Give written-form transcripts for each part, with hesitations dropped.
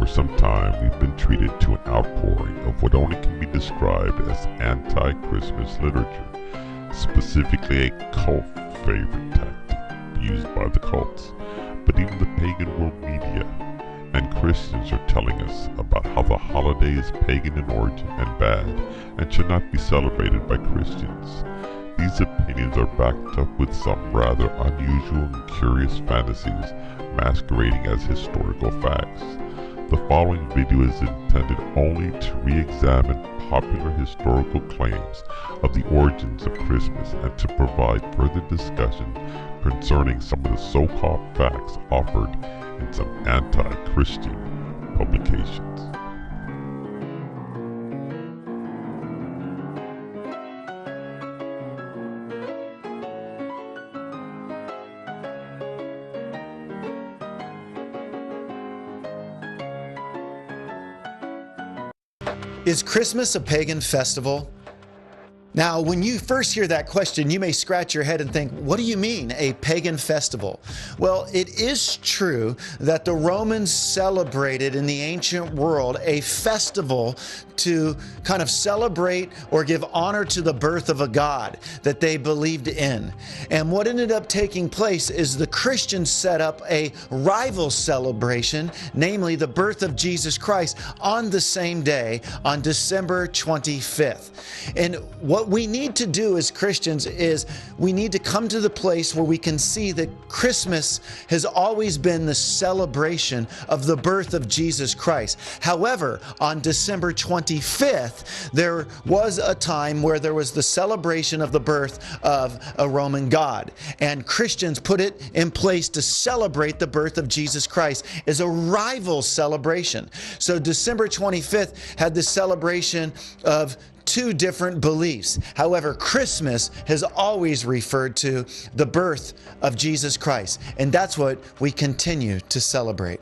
For some time, we've been treated to an outpouring of what only can be described as anti-Christmas literature, specifically a cult favorite tactic used by the cults. But even the pagan world media and Christians are telling us about how the holiday is pagan in origin and bad and should not be celebrated by Christians. These opinions are backed up with some rather unusual and curious fantasies masquerading as historical facts. The following video is intended only to re-examine popular historical claims of the origins of Christmas and to provide further discussion concerning some of the so-called facts offered in some anti-Christian publications. Is Christmas a pagan festival? Now, when you first hear that question, you may scratch your head and think, what do you mean, a pagan festival? Well, it is true that the Romans celebrated in the ancient world a festival to kind of celebrate or give honor to the birth of a god that they believed in. And what ended up taking place is the Christians set up a rival celebration, namely the birth of Jesus Christ, on the same day, on December 25th. And what we need to do as Christians is we need to come to the place where we can see that Christmas has always been the celebration of the birth of Jesus Christ. However, on December 25th, there was a time where there was the celebration of the birth of a Roman god. And Christians put it in place to celebrate the birth of Jesus Christ as a rival celebration. So December 25th had the celebration of two different beliefs. However, Christmas has always referred to the birth of Jesus Christ, and that's what we continue to celebrate.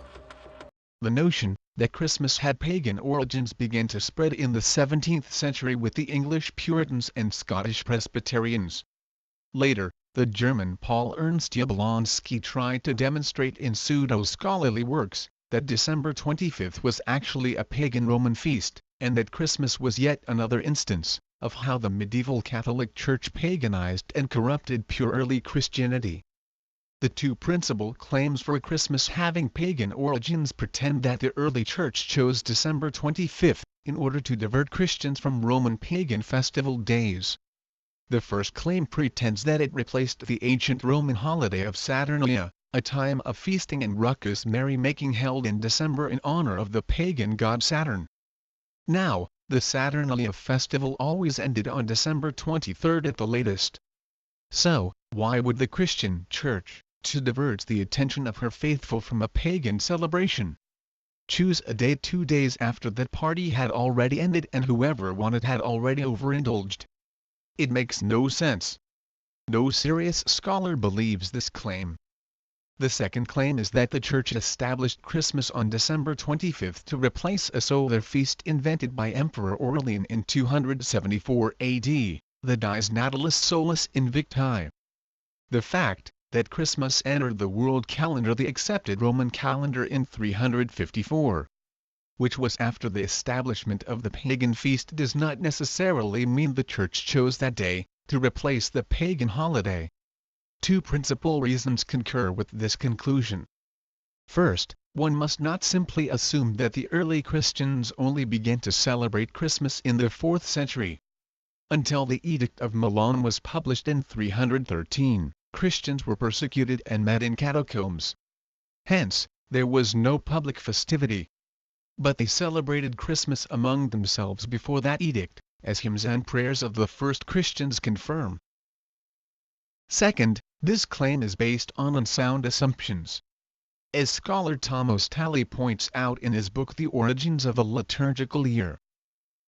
The notion that Christmas had pagan origins began to spread in the 17th century with the English Puritans and Scottish Presbyterians. Later, the German Paul Ernst Jablonski tried to demonstrate in pseudo-scholarly works that December 25th was actually a pagan Roman feast, and that Christmas was yet another instance of how the medieval Catholic Church paganized and corrupted pure early Christianity. The two principal claims for Christmas having pagan origins pretend that the early Church chose December 25th in order to divert Christians from Roman pagan festival days. The first claim pretends that it replaced the ancient Roman holiday of Saturnalia, a time of feasting and ruckus merrymaking held in December in honor of the pagan god Saturn. Now, the Saturnalia festival always ended on December 23rd at the latest. So, why would the Christian Church, to divert the attention of her faithful from a pagan celebration, choose a date 2 days after that party had already ended and whoever wanted had already overindulged? It makes no sense. No serious scholar believes this claim. The second claim is that the Church established Christmas on December 25th to replace a solar feast invented by Emperor Aurelian in 274 AD, the Dies Natalis Solis Invicti. The fact that Christmas entered the world calendar, the accepted Roman calendar, in 354, which was after the establishment of the pagan feast, does not necessarily mean the Church chose that day to replace the pagan holiday. Two principal reasons concur with this conclusion. First, one must not simply assume that the early Christians only began to celebrate Christmas in the 4th century. Until the Edict of Milan was published in 313, Christians were persecuted and met in catacombs. Hence, there was no public festivity. But they celebrated Christmas among themselves before that edict, as hymns and prayers of the first Christians confirm. Second, this claim is based on unsound assumptions. As scholar Thomas Talley points out in his book The Origins of the Liturgical Year,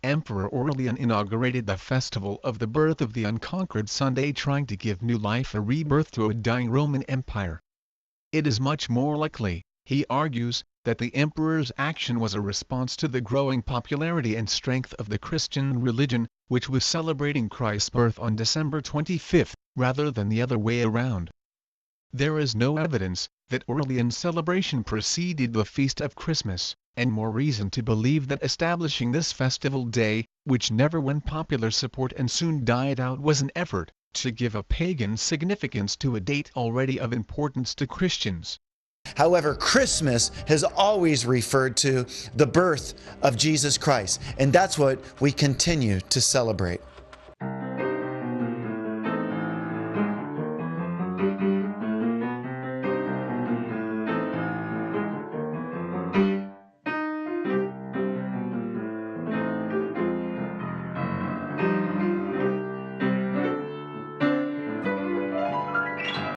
Emperor Aurelian inaugurated the festival of the birth of the unconquered Sunday, trying to give new life, a rebirth to a dying Roman Empire. It is much more likely, he argues, that the emperor's action was a response to the growing popularity and strength of the Christian religion, which was celebrating Christ's birth on December 25th, rather than the other way around. There is no evidence that Orleans celebration preceded the feast of Christmas, and more reason to believe that establishing this festival day, which never won popular support and soon died out, was an effort to give a pagan significance to a date already of importance to Christians. However, Christmas has always referred to the birth of Jesus Christ, and that's what we continue to celebrate.